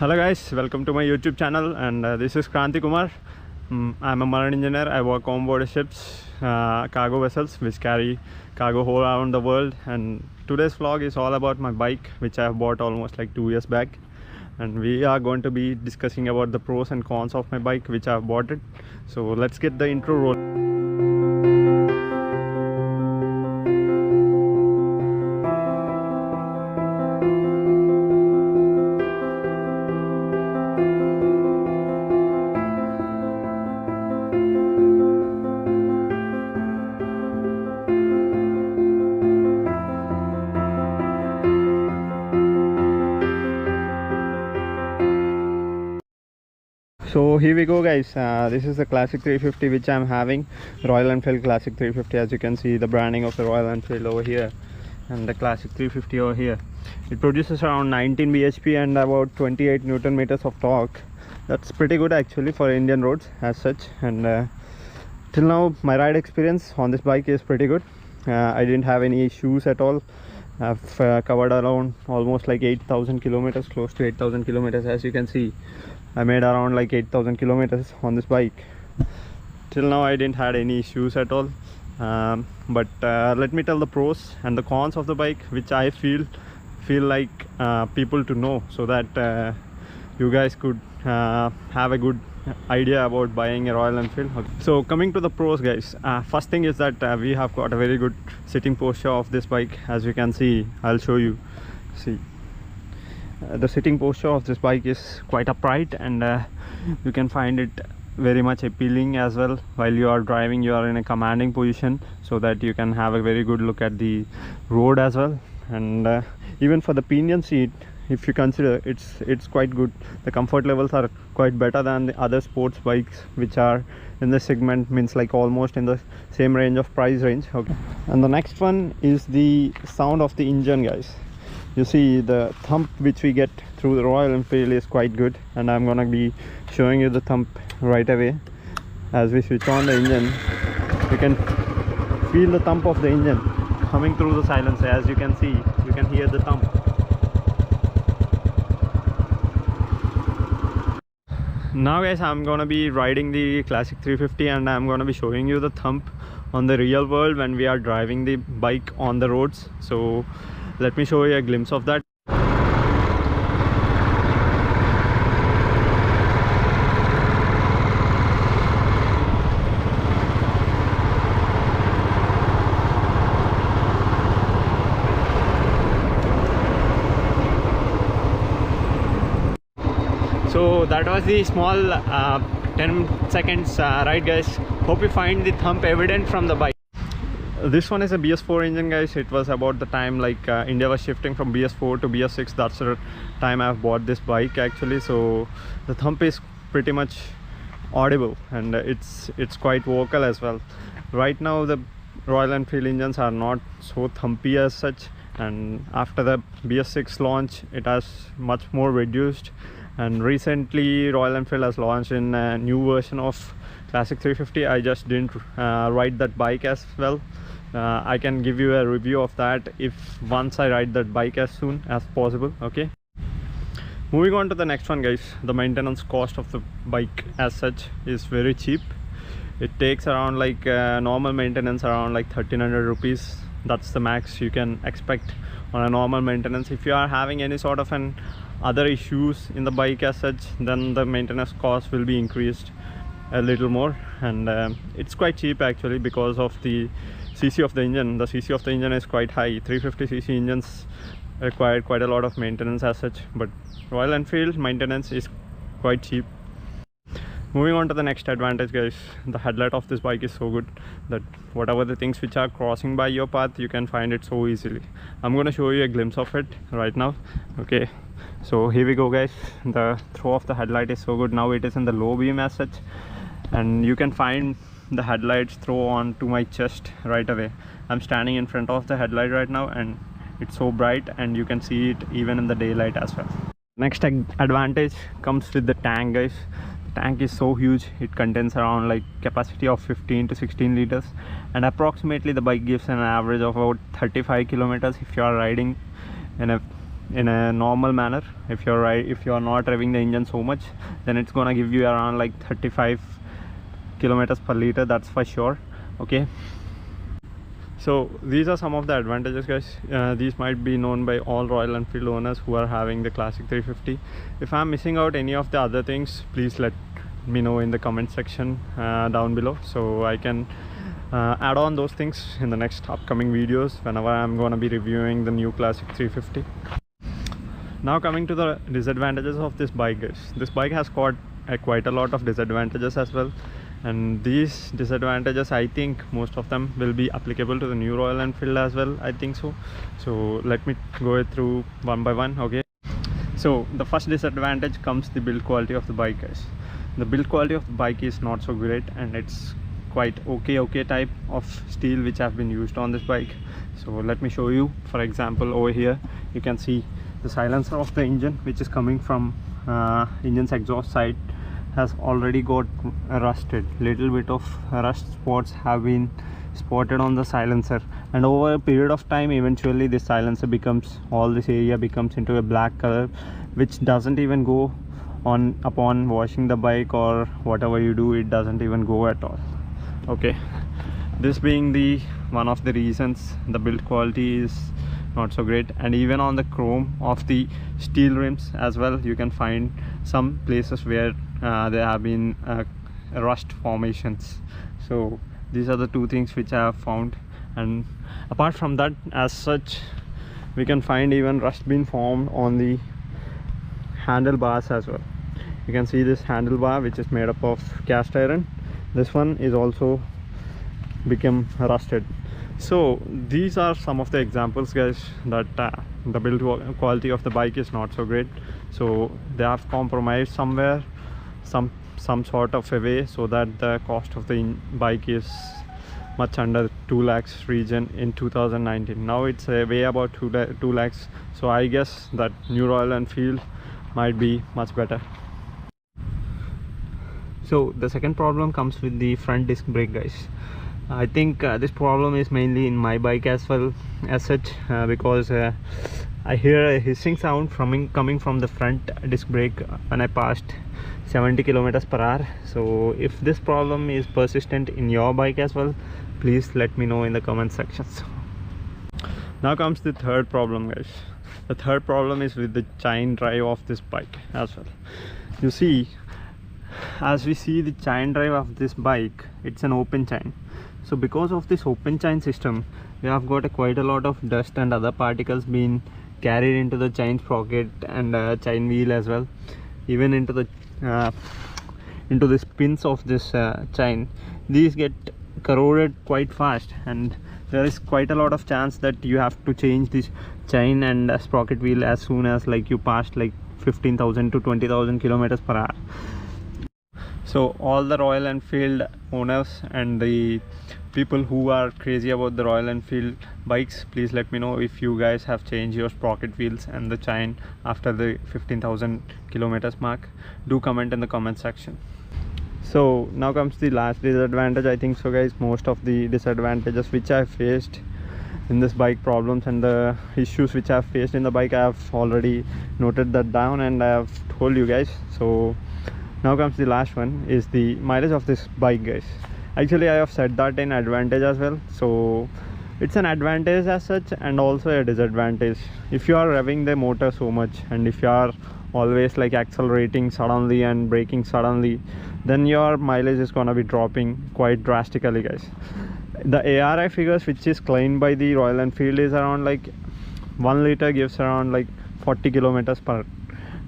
Hello guys, welcome to my YouTube channel, and this is Kranti Kumar. I'm a marine engineer. I work on board ships, cargo vessels which carry cargo all around the world. And today's vlog is all about my bike, which I have bought almost like 2 years back. And we are going to be discussing about the pros and cons of my bike, which I have bought it. So let's get the intro roll. So here we go guys, this is the classic 350 which I'm having, Royal Enfield classic 350. As you can see, the branding of the Royal Enfield over here and the classic 350 over here. It produces around 19 bhp and about 28 newton meters of torque. That's pretty good actually for Indian roads as such. And till now my ride experience on this bike is pretty good. I didn't have any issues at all. I've covered around almost like 8,000 kilometers, close to 8,000 kilometers. As you can see, I made around like 8,000 kilometers on this bike. Till now I didn't had any issues at all. But let me tell the pros and the cons of the bike, which I feel like people to know, so that you guys could have a good idea about buying a Royal Enfield. Okay. So coming to the pros guys, first thing is that we have got a very good sitting posture of this bike. As you can see, I'll show you. See, the sitting posture of this bike is quite upright, and you can find it very much appealing as well. While you are driving, you are in a commanding position, so that you can have a very good look at the road as well. And even for the pinion seat, if you consider, it's quite good. The comfort levels are quite better than the other sports bikes which are in the segment, means like almost in the same range of price range. Okay. And the next one is the sound of the engine guys. You see, the thump which we get through the Royal Enfield is quite good, and I'm gonna be showing you the thump right away. As we switch on the engine, you can feel the thump of the engine coming through the silencer. As you can see, you can hear the thump. Now guys, I'm gonna be riding the classic 350, and I'm gonna be showing you the thump on the real world when we are driving the bike on the roads. So let me show you a glimpse of that. So that was the small 10 seconds ride guys. Hope you find the thump evident from the bike. This one is a BS4 engine guys. It was about the time like India was shifting from BS4 to BS6. That's the time I've bought this bike actually. So the thump is pretty much audible, and it's quite vocal as well. Right now the Royal Enfield engines are not so thumpy as such, and after the BS6 launch it has much more reduced. And recently Royal Enfield has launched in a new version of classic 350. I just didn't ride that bike as well. I can give you a review of that if once I ride that bike as soon as possible. Okay, moving on to the next one guys. The maintenance cost of the bike as such is very cheap. It takes around like normal maintenance around like 1,300 rupees. That's the max you can expect on a normal maintenance. If you are having any sort of an other issues in the bike as such, then the maintenance cost will be increased a little more. And it's quite cheap actually because of the cc of the engine. The cc of the engine is quite high. 350cc engines require quite a lot of maintenance as such, but Royal Enfield maintenance is quite cheap. Moving on to the next advantage guys, the headlight of this bike is so good that whatever the things which are crossing by your path, you can find it so easily. I'm going to show you a glimpse of it right now. Okay, so here we go guys. The throw of the headlight is so good. Now it is in the low beam as such, and you can find the headlights throw on to my chest right away. I'm standing in front of the headlight right now, and it's so bright, and you can see it even in the daylight as well. Next advantage comes with the tank guys. The tank is so huge. It contains around like capacity of 15 to 16 liters, and approximately the bike gives an average of about 35 kilometers if you are riding in a in a normal manner. If you're not revving the engine so much, then it's gonna give you around like 35 kilometers per liter, that's for sure. Okay, so these are some of the advantages, guys. These might be known by all Royal Enfield owners who are having the Classic 350. If I'm missing out any of the other things, please let me know in the comment section down below, so I can add on those things in the next upcoming videos whenever I'm going to be reviewing the new Classic 350. Now coming to the disadvantages of this bike, guys. This bike has got quite a lot of disadvantages as well, and these disadvantages, I think most of them will be applicable to the new Royal Enfield as well, I think so. So let me go through one by one. Okay, so the first disadvantage comes the build quality of the bike, guys. The build quality of the bike is not so great, and it's quite okay type of steel which have been used on this bike. So let me show you. For example, over here you can see the silencer of the engine, which is coming from engine's exhaust side, has already got rusted. Little bit of rust spots have been spotted on the silencer, and over a period of time eventually this silencer becomes, all this area becomes into a black color, which doesn't even go on upon washing the bike or whatever you do, it doesn't even go at all. Okay, this being the one of the reasons the build quality is not so great. And even on the chrome of the steel rims as well, you can find some places where there have been rust formations. So these are the two things which I have found, and apart from that, as such, we can find even rust being formed on the handlebars as well. You can see this handlebar which is made up of cast iron. This one is also become rusted. So these are some of the examples, guys, that the build quality of the bike is not so great. So they have compromised somewhere, some sort of a way, so that the cost of the bike is much under 2 lakhs region in 2019. Now it's way about 2 lakhs. So I guess that new Royal Enfield might be much better. So the second problem comes with the front disc brake, guys. I think this problem is mainly in my bike as well, as such, because I hear a hissing sound coming from the front disc brake when I passed 70 kilometers per hour. So if this problem is persistent in your bike as well, please let me know in the comment sections. Now comes the third problem, guys. The third problem is with the chain drive of this bike as well. You see, as we see the chain drive of this bike, it's an open chain. So because of this open chain system, we have got quite a lot of dust and other particles being carried into the chain sprocket and chain wheel as well, even into the pins of this chain. These get corroded quite fast, and there is quite a lot of chance that you have to change this chain and sprocket wheel as soon as like you passed like 15,000 to 20,000 kilometers per hour. So all the Royal Enfield owners and the people who are crazy about the Royal Enfield bikes, please let me know if you guys have changed your sprocket wheels and the chain after the 15,000 kilometers mark. Do comment in the comment section. So now comes the last disadvantage, I think so, guys. Most of the disadvantages which I faced in this bike problems and the issues which I have faced in the bike, I have already noted that down and I have told you guys. So now comes the last one, is the mileage of this bike, guys. Actually I have said that in advantage as well, so it's an advantage as such and also a disadvantage. If you are revving the motor so much, and if you are always like accelerating suddenly and braking suddenly, then your mileage is gonna be dropping quite drastically, guys. The ARI figures which is claimed by the Royal Enfield is around like 1 liter gives around like 40 kilometers per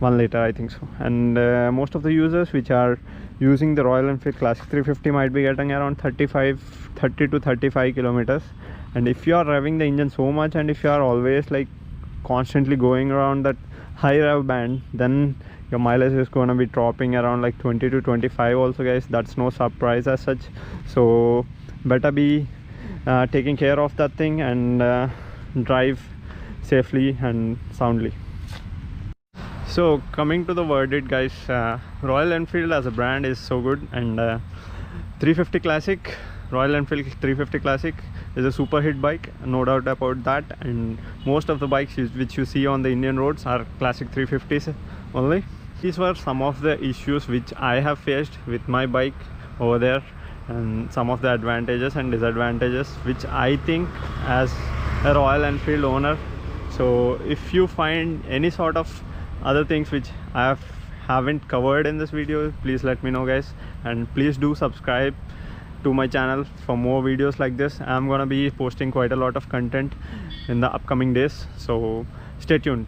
1 liter, I think so. And most of the users which are using the Royal Enfield Classic 350 might be getting around 30 to 35 kilometers. And if you are revving the engine so much, and if you are always like constantly going around that high rev band, then your mileage is going to be dropping around like 20 to 25 also, guys. That's no surprise as such. So better be taking care of that thing and drive safely and soundly. So coming to the verdict, guys, Royal Enfield as a brand is so good, and 350 Classic, Royal Enfield 350 Classic is a super hit bike, no doubt about that. And most of the bikes which you see on the Indian roads are classic 350s only. These were some of the issues which I have faced with my bike over there, and some of the advantages and disadvantages which I think as a Royal Enfield owner. So if you find any sort of other things which I haven't covered in this video, please let me know, guys, and please do subscribe to my channel for more videos like this. I'm gonna be posting quite a lot of content in the upcoming days, so stay tuned.